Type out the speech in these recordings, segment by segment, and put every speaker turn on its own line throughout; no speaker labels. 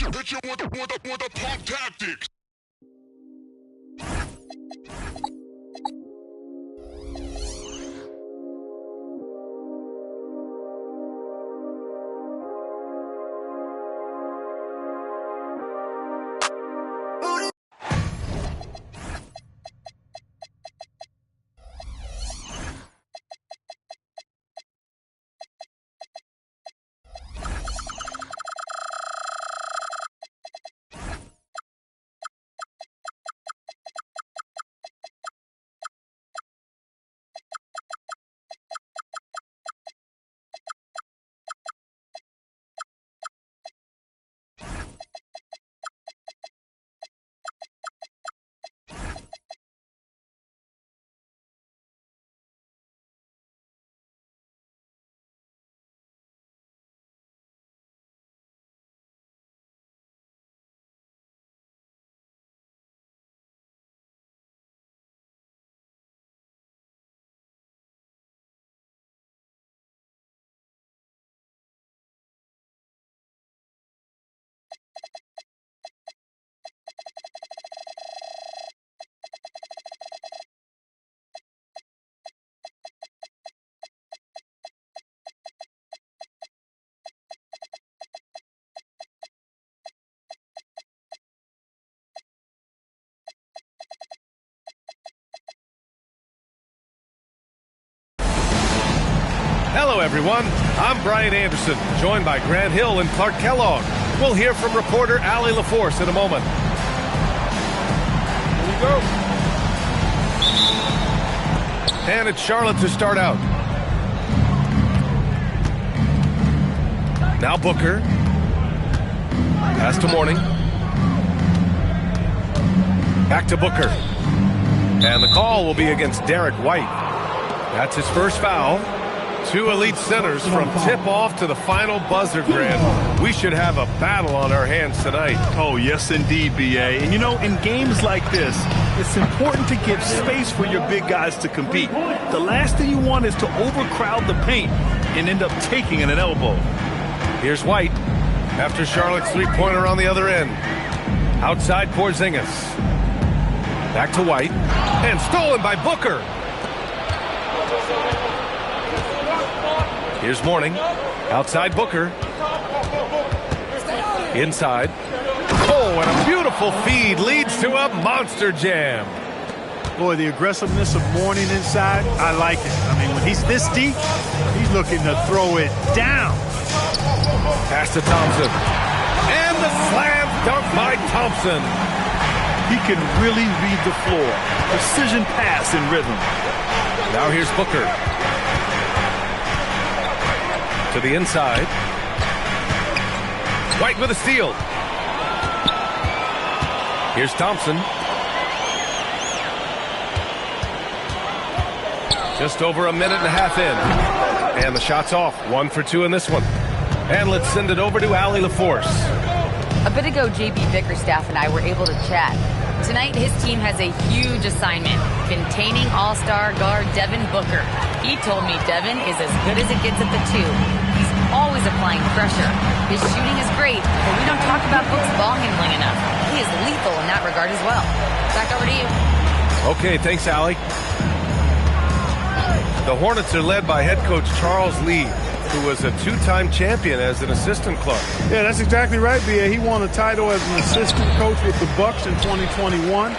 Hit you with the pump tactics.
Hello, everyone. I'm Brian Anderson, joined by Grant Hill and Clark Kellogg. We'll hear from reporter Allie LaForce in a moment. Here we go. And it's Charlotte to start out. Now Booker. Pass to Mourning. Back to Booker. And the call will be against Derek White. That's his first foul. Two elite centers from tip-off to the final buzzer, Grant. We should have a battle on our hands tonight.
Oh, yes, indeed, B.A. And, you know, in games like this, it's important to give space for your big guys to compete. The last thing you want is to overcrowd the paint and end up taking an elbow.
Here's White after Charlotte's three-pointer on the other end. Outside Porzingis. Back to White. And stolen by Booker. Here's Mourning. Outside Booker. Inside. Oh, and a beautiful feed leads to a monster jam.
Boy, the aggressiveness of Mourning inside, I like it. I mean, when he's this deep, he's looking to throw it down.
Pass to Thompson. And the slam dunk by Thompson.
He can really read the floor. Precision pass in rhythm.
Now here's Booker. To the inside. White with a steal. Here's Thompson. Just over a minute and a half in. And the shot's off. 1 for 2 in this one. And let's send it over to Allie LaForce.
A bit ago, JB Bickerstaff and I were able to chat. Tonight, his team has a huge assignment, containing all-star guard Devin Booker. He told me Devin is as good as it gets at the 2. He's always applying pressure. His shooting is great, but we don't talk about Book's ball handling enough. He is lethal in that regard as well. Back over to you.
Okay, thanks, Allie. The Hornets are led by head coach Charles Lee, who was a two-time champion as an assistant club.
Yeah, that's exactly right, B.A. He won a title as an assistant coach with the Bucks in 2021,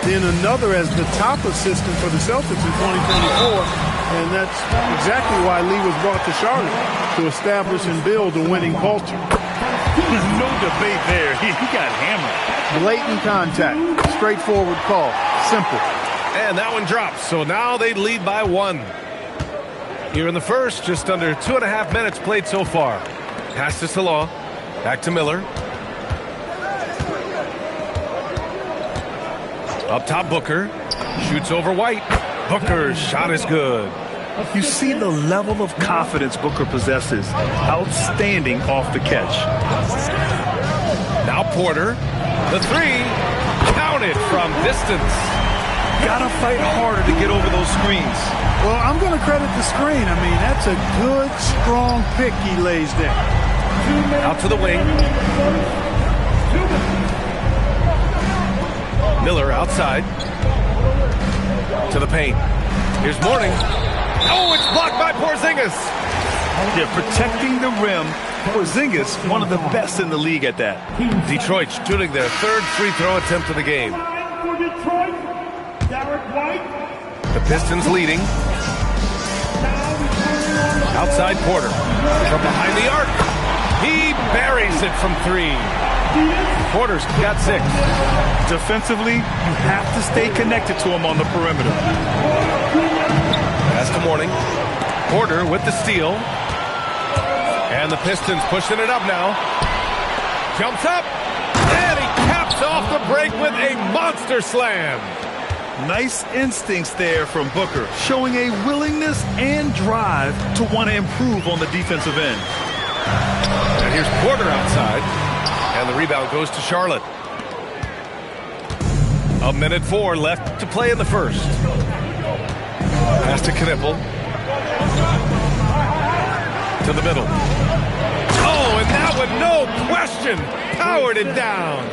then another as the top assistant for the Celtics in 2024, and that's exactly why Lee was brought to Charlotte, to establish and build a winning culture.
No debate there. He got hammered.
Blatant contact, straightforward call, simple.
And that one drops, so now they lead by 1. Here in the first, just under 2.5 minutes played so far. Pass to Salah. Back to Miller. Up top, Booker. Shoots over White. Booker's shot is good.
You see the level of confidence Booker possesses. Outstanding off the catch.
Now Porter. The 3. Counted from distance.
Gotta fight harder to get over those screens.
Well, I'm going to credit the screen. I mean, that's a good, strong pick he lays there.
Out to the wing. Miller outside. To the paint. Here's Mourning. Oh, it's blocked by Porzingis.
Yeah, protecting the rim. Porzingis, one of the best in the league at that.
Detroit shooting their third free throw attempt of the game.
For Detroit, Derek White.
The Pistons leading. Outside Porter. From behind the arc. He buries it from three. Porter's got 6.
Defensively, you have to stay connected to him on the perimeter.
Pass to Mourning. Porter with the steal. And the Pistons pushing it up now. Jumps up. And he caps off the break with a monster slam.
Nice instincts there from Booker, showing a willingness and drive to want to improve on the defensive end.
And here's Porter outside. And the rebound goes to Charlotte. 1:04 left to play in the first. Pass to Knipple. To the middle. Oh, and that one, no question, powered it down.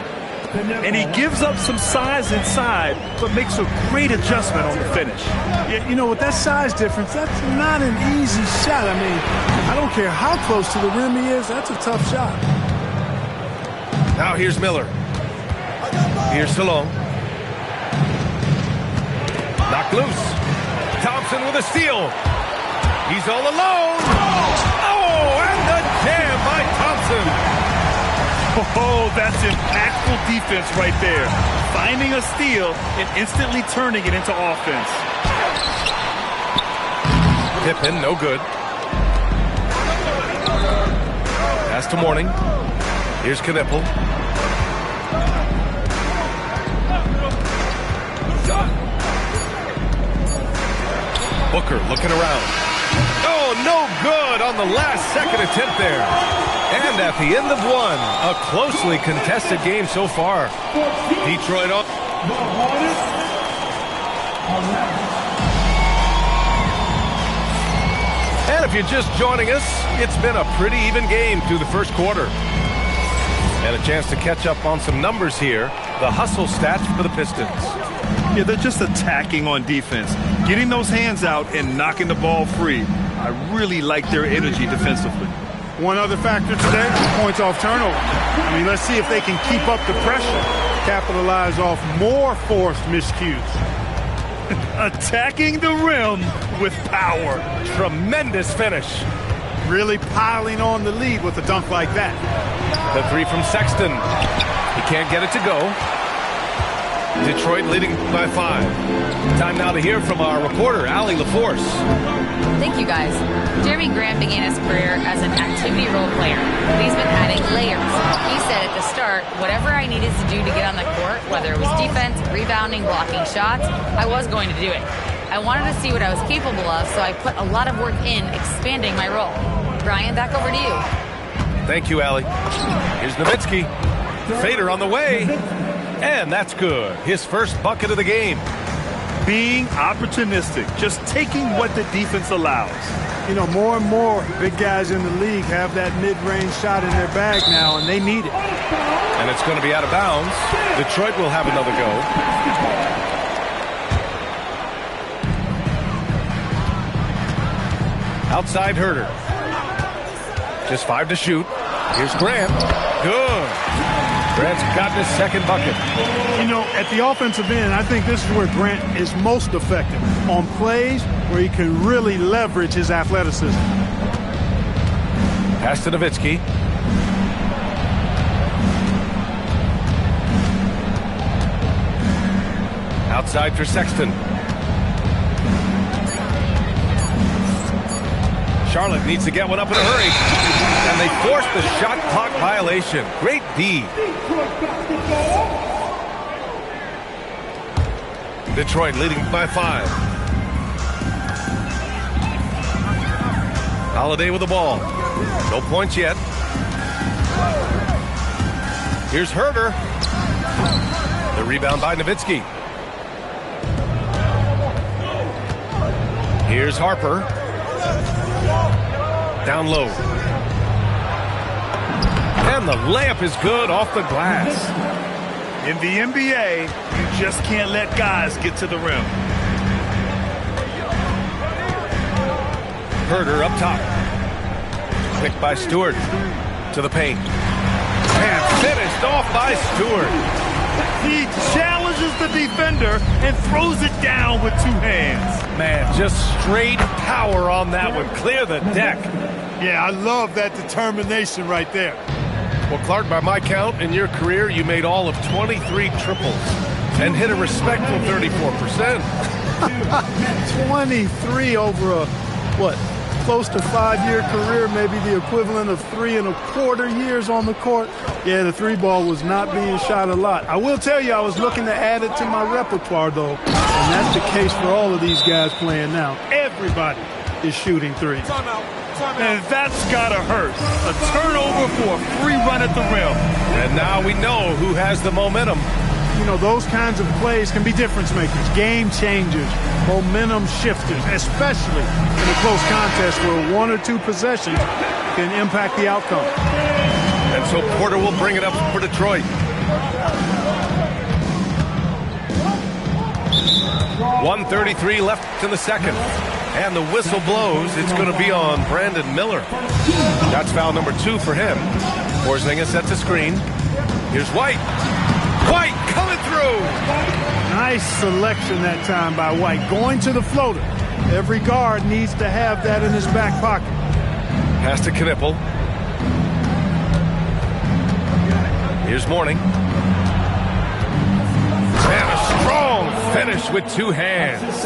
And he gives up some size inside, but makes a great adjustment on the finish.
Yeah, you know, with that size difference, that's not an easy shot. I mean, I don't care how close to the rim he is, that's a tough shot.
Now here's Miller. Here's Salone. Knocked loose. Thompson with a steal. He's all alone. Oh, and the jam by Thompson.
Oh, that's impactful defense right there. Finding a steal and instantly turning it into offense.
Pippen, no good. Pass to Mourning. Here's Knipple. Booker looking around. Oh, no good on the last second attempt there. And at the end of one, a closely contested game so far. Detroit up. And if you're just joining us, it's been a pretty even game through the first quarter. And a chance to catch up on some numbers here. The hustle stats for the Pistons.
Yeah, they're just attacking on defense, getting those hands out and knocking the ball free. I really like their energy defensively.
One other factor today, points off turnover. I mean, let's see if they can keep up the pressure, capitalize off more forced miscues.
Attacking the rim with power.
Tremendous finish.
Really piling on the lead with a dunk like that.
The three from Sexton. He can't get it to go. Detroit leading by 5. Time now to hear from our reporter, Allie LaForce.
Thank you, guys. Jeremy Grant began his career as an activity role player, but he's been adding layers. He said at the start, whatever I needed to do to get on the court, whether it was defense, rebounding, blocking shots, I was going to do it. I wanted to see what I was capable of, so I put a lot of work in expanding my role. Brian, back over to you.
Thank you, Allie. Here's Nowitzki. Fader on the way. And that's good. His first bucket of the game.
Being opportunistic, just taking what the defense allows.
You know, more and more big guys in the league have that mid-range shot in their bag now, and they need it.
And it's going to be out of bounds. Detroit will have another go. Outside Herter. Just 5 to shoot. Here's Grant. Good. Grant's gotten his second bucket.
You know, at the offensive end, I think this is where Grant is most effective. On plays where he can really leverage his athleticism.
Pass to Nowitzki. Outside for Sexton. Charlotte needs to get one up in a hurry. And they force the shot clock violation. Great D. Detroit leading by 5. Holiday with the ball. No points yet. Here's Herter. The rebound by Nowitzki. Here's Harper. Down low. And the layup is good off the glass.
In the NBA, you just can't let guys get to the rim.
Herder up top. Picked by Stewart. To the paint. And finished off by Stewart.
He challenges the defender and throws it down with two hands.
Man, just straight power on that one. Clear the deck.
Yeah, I love that determination right there.
Well, Clark, by my count, in your career, you made all of 23 triples and hit a respectful 34%.
23 over a, close to 5-year career, maybe the equivalent of 3 1/4 years on the court. Yeah, the three ball was not being shot a lot. I will tell you, I was looking to add it to my repertoire, though, and that's the case for all of these guys playing now. Everybody is shooting threes.
And that's gotta hurt. A turnover for a free run at the rim.
And now we know who has the momentum.
You know, those kinds of plays can be difference makers, game changers, momentum shifters, especially in a close contest where 1 or 2 possessions can impact the outcome.
And so Porter will bring it up for Detroit. 1:33 left in the second. And the whistle blows. It's going to be on Brandon Miller. That's foul number 2 for him. Porzingis sets a screen. Here's White. White coming through.
Nice selection that time by White. Going to the floater. Every guard needs to have that in his back pocket.
Pass to Knipple. Here's Mourning. And a strong finish with 2 hands.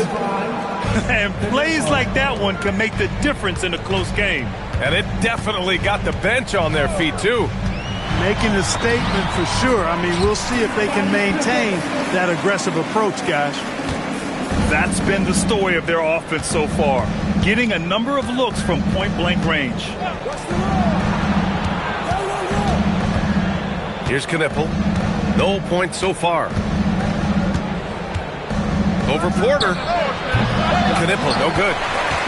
And plays like that one can make the difference in a close game.
And it definitely got the bench on their feet, too.
Making a statement for sure. I mean, we'll see if they can maintain that aggressive approach, guys.
That's been the story of their offense so far. Getting a number of looks from point-blank range.
Here's Knipple. No points so far. Over Porter. Knipple, no good.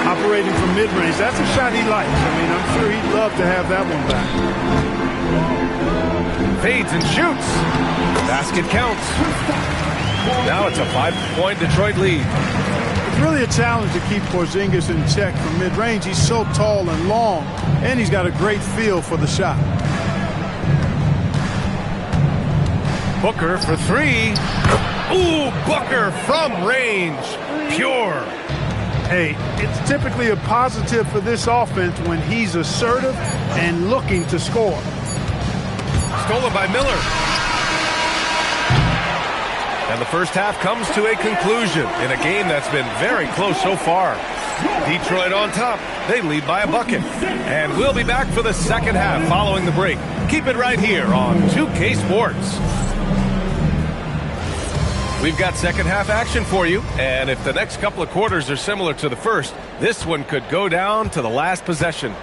Operating from mid-range, that's a shot he likes. I mean, I'm sure he'd love to have that one back.
Fades and shoots. Basket counts. Now it's a 5-point Detroit lead.
It's really a challenge to keep Porzingis in check from mid-range. He's so tall and long, and he's got a great feel for the shot.
Booker for 3. Ooh, Booker from range. Pure.
Hey, it's typically a positive for this offense when he's assertive and looking to score.
Stolen by Miller. And the first half comes to a conclusion in a game that's been very close so far. Detroit on top. They lead by a bucket. And we'll be back for the second half following the break. Keep it right here on 2K Sports. We've got second half action for you, and if the next couple of quarters are similar to the first, this one could go down to the last possession.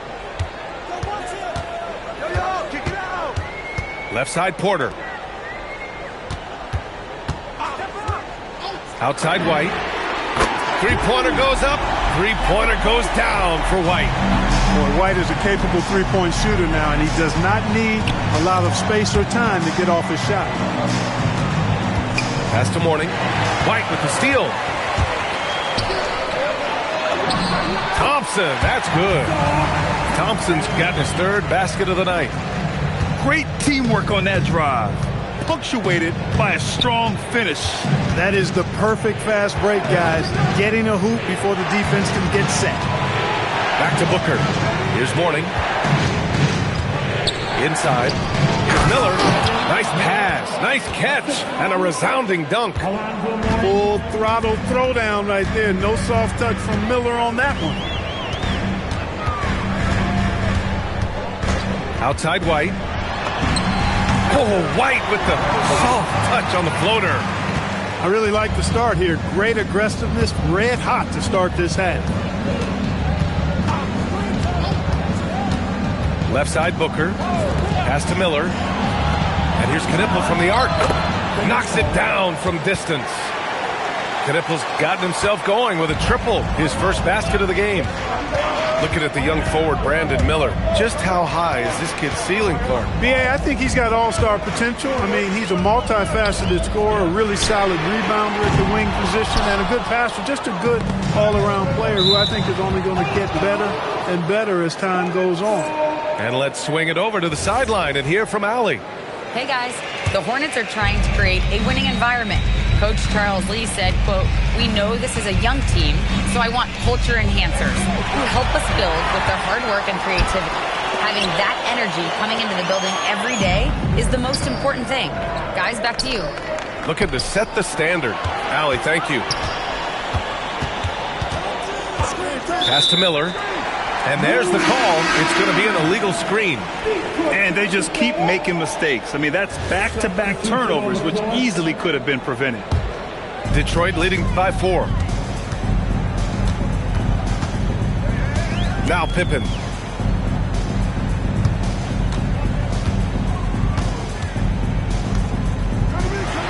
Left side Porter. Outside White. Three-pointer goes up, three-pointer goes down for White.
Boy, White is a capable three-point shooter now, and he does not need a lot of space or time to get off his shot.
Pass to Mourning. White with the steal. Thompson, that's good. Thompson's gotten his 3rd basket of the night.
Great teamwork on that drive. Punctuated by a strong finish.
That is the perfect fast break, guys. Getting a hoop before the defense can get set.
Back to Booker. Here's Mourning. Inside. Here's Miller. Nice pass. Nice catch. And a resounding dunk.
Full throttle throwdown right there. No soft touch from Miller on that one.
Outside White. Oh, White with the soft touch on the floater.
I really like the start here. Great aggressiveness. Red hot to start this half.
Left side Booker. Pass to Miller. And here's Knipple from the arc. Knocks it down from distance. Knippel's gotten himself going with a triple, his first basket of the game. Looking at the young forward, Brandon Miller. Just how high is this kid's ceiling, Clark?
B.A., I think he's got all-star potential. I mean, he's a multifaceted scorer, a really solid rebounder at the wing position, and a good passer, just a good all-around player who I think is only going to get better and better as time goes on.
And let's swing it over to the sideline and hear from Allie.
Hey, guys. The Hornets are trying to create a winning environment. Coach Charles Lee said, quote, "We know this is a young team, so I want culture enhancers who help us build with their hard work and creativity. Having that energy coming into the building every day is the most important thing." Guys, back to you.
Looking to set the standard. Allie, thank you. Pass to Miller. And there's the call. It's going to be an illegal screen.
And they just keep making mistakes. I mean, that's back-to-back turnovers, which easily could have been prevented.
Detroit leading by 4. Now Pippen.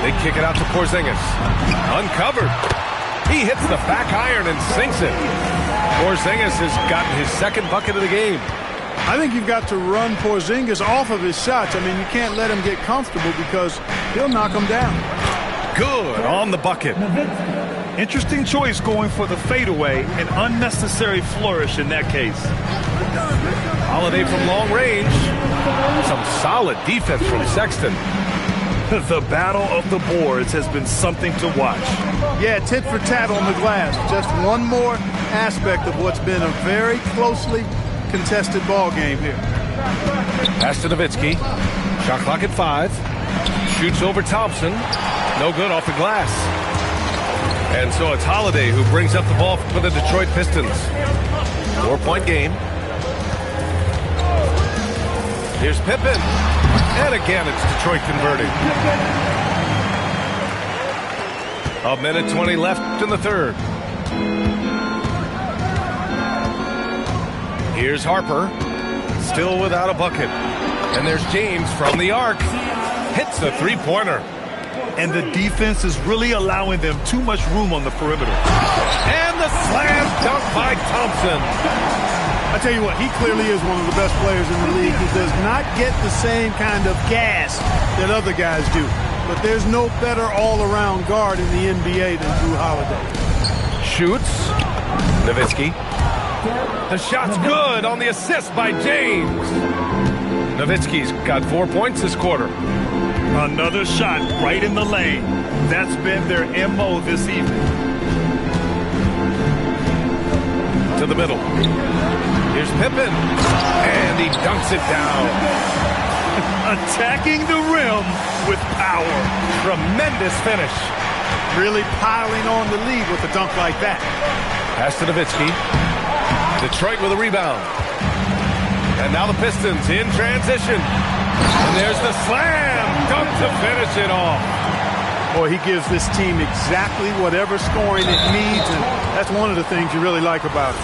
They kick it out to Porzingis. Uncovered. He hits the back iron and sinks it. Porzingis has gotten his second bucket of the game.
I think you've got to run Porzingis off of his shots. I mean, you can't let him get comfortable because he'll knock him down.
Good on the bucket.
Interesting choice going for the fadeaway, an unnecessary flourish in that case.
Holiday from long range. Some solid defense from Sexton.
The battle of the boards has been something to watch.
Yeah, tit for tat on the glass. Just one more aspect of what's been a very closely contested ball game here.
Pass to Nowitzki. Shot clock at 5. Shoots over Thompson. No good off the glass. And so it's Holiday who brings up the ball for the Detroit Pistons. 4-point game. Here's Pippen. And again, it's Detroit converting. A minute 20 left in the third. Here's Harper. Still without a bucket. And there's James from the arc. Hits a three-pointer.
And the defense is really allowing them too much room on the perimeter.
And the slam dunk by Thompson.
I tell you what, he clearly is one of the best players in the league. He does not get the same kind of gas that other guys do. But there's no better all-around guard in the NBA than Jrue Holiday.
Shoots. Nowitzki. The shot's good on the assist by James. Nowitzki's got 4 points this quarter.
Another shot right in the lane. That's been their MO this evening.
To the middle. Here's Pippen. And he dunks it down.
Attacking the rim with power.
Tremendous finish.
Really piling on the lead with a dunk like that.
Pass to Nowitzki. Detroit with a rebound. And now the Pistons in transition. And there's the slam dunk to finish it off.
Boy, he gives this team exactly whatever scoring it needs, and that's one of the things you really like about it.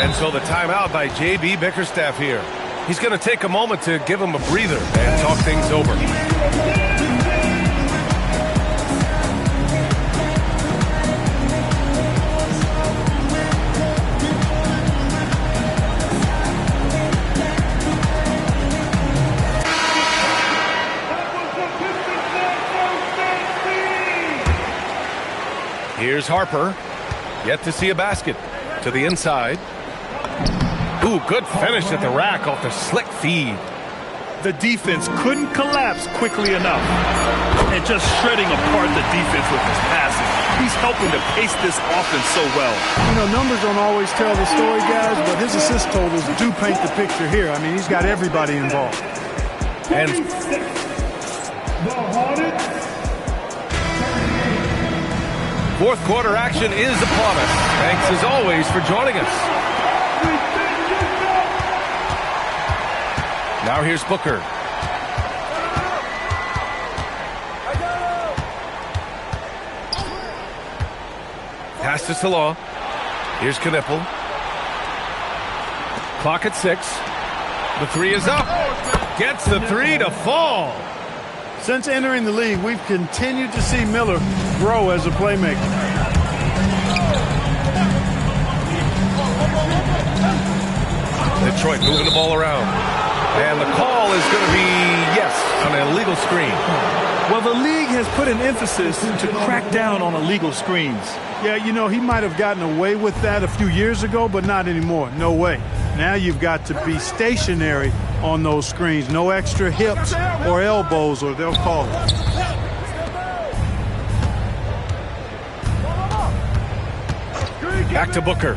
And so the timeout by J.B. Bickerstaff here. He's going to take a moment to give him a breather and talk things over. Here's Harper. Yet to see a basket. To the inside. Ooh, good finish at the rack off the slick feed.
The defense couldn't collapse quickly enough. And just shredding apart the defense with his passing. He's helping to pace this offense so well.
You know, numbers don't always tell the story, guys, but his assist totals do paint the picture here. I mean, he's got everybody involved.
And
The Hornets.
fourth quarter action is upon us. Thanks as always for joining us. Now here's Booker. Pass to Salah. Here's Knippel. Clock at 6. The three is up. Gets the three to fall.
Since entering the league, we've continued to see Miller grow as a playmaker.
Detroit moving the ball around. And the call is going to be, yes, on an illegal screen.
Well, the league has put an emphasis to crack down on illegal screens.
Yeah, you know, he might have gotten away with that a few years ago, but not anymore. No way. Now you've got to be stationary on those screens. No extra hips or elbows, or they'll call it.
Back to Booker.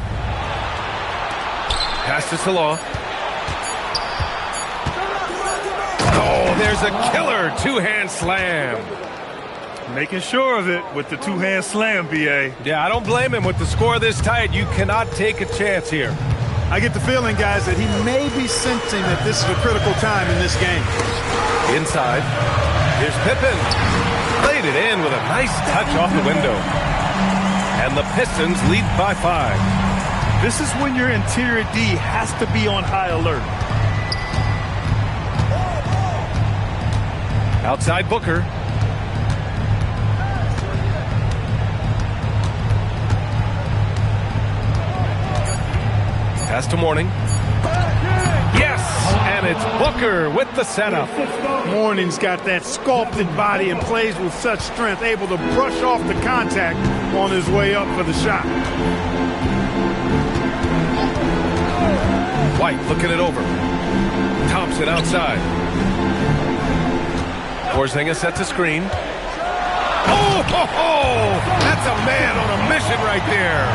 Pass to Salah. Oh, there's a killer two-hand slam.
Making sure of it with the two-hand slam, B.A.
Yeah, I don't blame him. With the score this tight, you cannot take a chance here.
I get the feeling, guys, that he may be sensing that this is a critical time in this game.
Inside. Here's Pippen. Played it in with a nice touch off the window. And the Pistons lead by 5.
This is when your interior D has to be on high alert.
Outside Booker. Pass to Mourning. Yes! And it's Booker with the setup.
Mourning's got that sculpted body and plays with such strength, able to brush off the contact on his way up for the shot.
White looking it over. Thompson outside. Porzingis sets a screen. Oh, ho, ho! That's a man on a mission right there.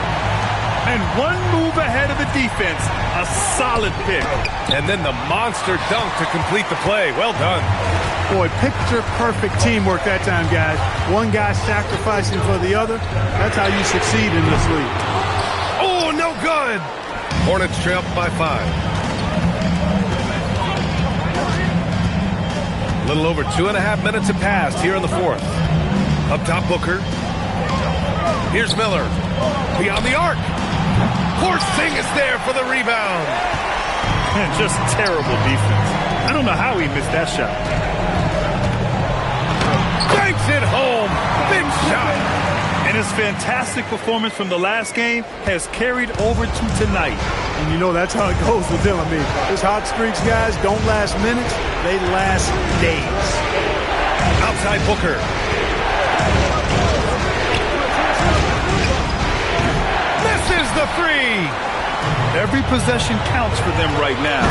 And one move ahead of the defense. A solid pick.
And then the monster dunk to complete the play. Well done.
Boy, picture-perfect teamwork that time, guys. One guy sacrificing for the other. That's how you succeed in this league.
Oh, no good. Hornets trail by 5. A little over 2.5 minutes have passed here in the 4th. Up top, Booker. Here's Miller. Beyond the arc. Porzingis there for the rebound.
Man, just terrible defense. I don't know how he missed that shot.
Banks it home. Big shot.
And his fantastic performance from the last game has carried over to tonight.
And you know that's how it goes with him. I mean, his hot streaks, guys, don't last minutes. They last days.
Outside Booker. Misses the 3.
Every possession counts for them right now.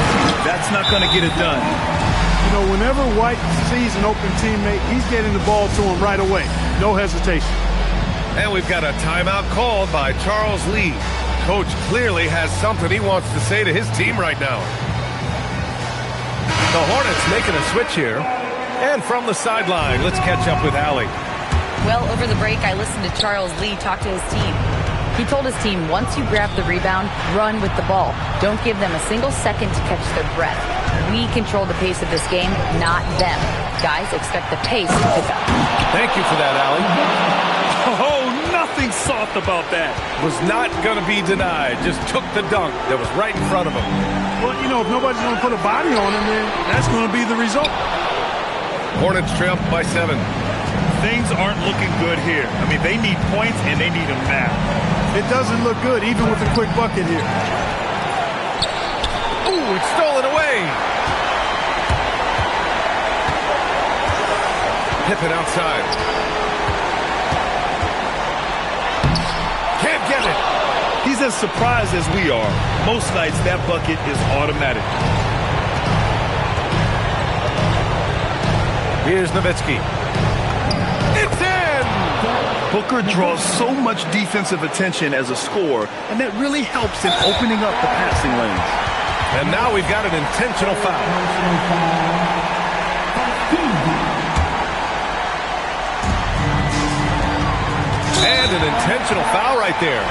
That's not going to get it done.
You know, whenever White sees an open teammate, he's getting the ball to him right away. No hesitation.
And we've got a timeout called by Charles Lee. Coach clearly has something he wants to say to his team right now. The Hornets making a switch here. And from the sideline, let's catch up with Allie.
Well, over the break, I listened to Charles Lee talk to his team. He told his team, once you grab the rebound, run with the ball. Don't give them a single second to catch their breath. We control the pace of this game, not them. Guys, expect the pace to pick up.
Thank you for that, Allie.
Oh, nothing soft about that.
Was not going to be denied. Just took the dunk that was right in front of him.
Well, you know, if nobody's going to put a body on him, then that's going to be the result.
Hornets trail by 7.
Things aren't looking good here. I mean, they need points, and they need them now.
It doesn't look good, even with a quick bucket here.
Ooh, it's stolen away. Pippen outside. Can't get it.
He's as surprised as we are. Most nights, that bucket is automatic.
Here's Nowitzki. It's in!
Booker draws so much defensive attention as a scorer, and that really helps in opening up the passing lanes.
And now we've got an intentional foul. And an intentional foul right there.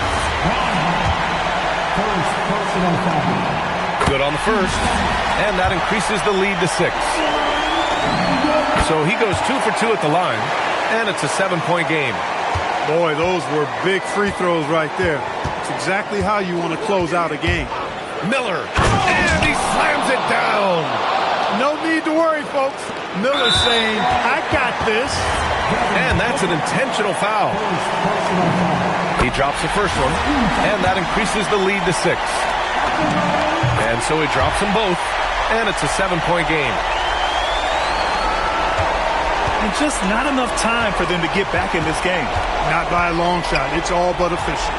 Good on the first. And that increases the lead to 6. So he goes 2 for 2 at the line. And it's a 7-point game.
Boy, those were big free throws right there. It's exactly how you want to close out a game.
Miller. And he slams it down.
No need to worry, folks. Miller's saying, I got this.
And that's an intentional foul. He drops the first one, and that increases the lead to 6. And so he drops them both, and it's a 7-point game.
And just not enough time for them to get back in this game.
Not by a long shot. It's all but official.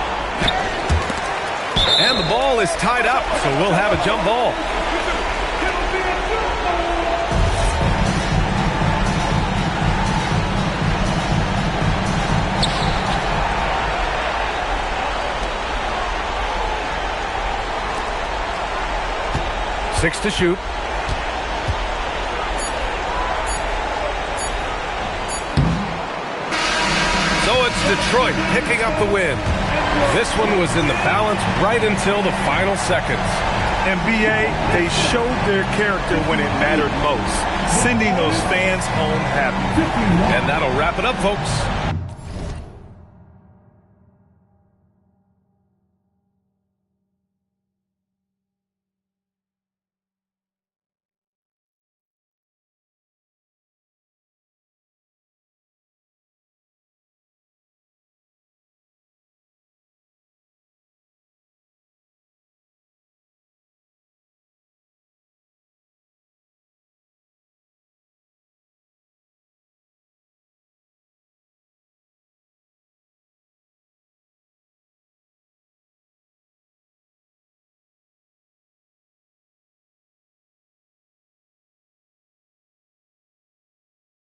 And the ball is tied up, so we'll have a jump ball. Six to shoot. So it's Detroit picking up the win. This one was in the balance right until the final seconds.
And B.A., they showed their character when it mattered most, sending those fans home happy.
And that'll wrap it up, folks.